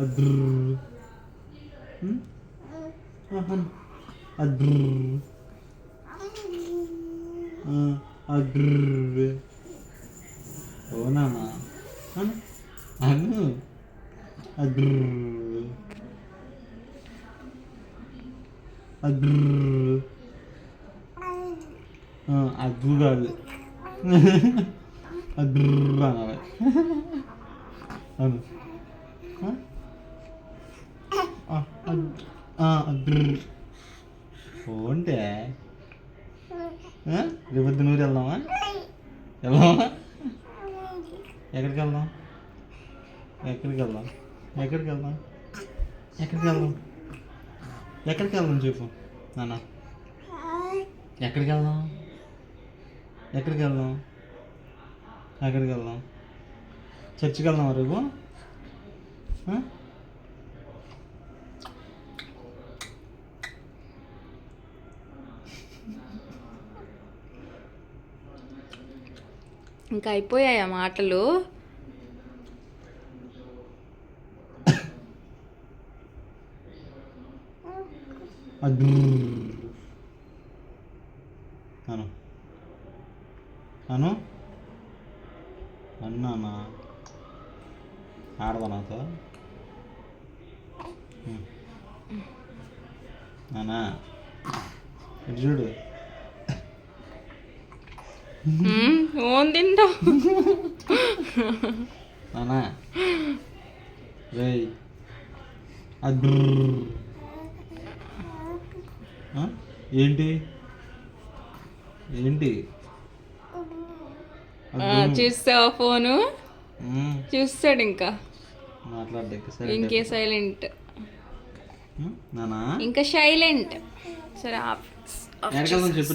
అద్రు అద్రు అద్రు ఓ నాన్న అను అద్రు అద్రు అద్దు కాదు అద్రు అనాలి అను అద్రు ఓంటే రేపొద్దు నూరు వెళ్దామా ఎక్కడికి వెళ్దాం ఎక్కడికి వెళ్దాం ఎక్కడికి వెళ్దాం ఎక్కడికి వెళ్దాం ఎక్కడికి వెళ్దాం చెప్పు నాన్న ఎక్కడికి వెళ్దాం ఎక్కడికి వెళ్దాం ఎక్కడికి వెళ్దాం చర్చికి వెళ్దాం రేపు ఇంకా అయిపోయాయి ఆ మాటలు. అను అను అన్నానా ఆడదా నాతో నానా ఇటు చూడు ఓన్ తింటావు నానా రేయ్ అద్రు ఏంటి ఏంటి చూస్తావా ఫోను చూస్తాడు ఇంకా ఇంకే సైలెంట్ నానా ఇంకా సైలెంట్. సరే చెప్పు రేపు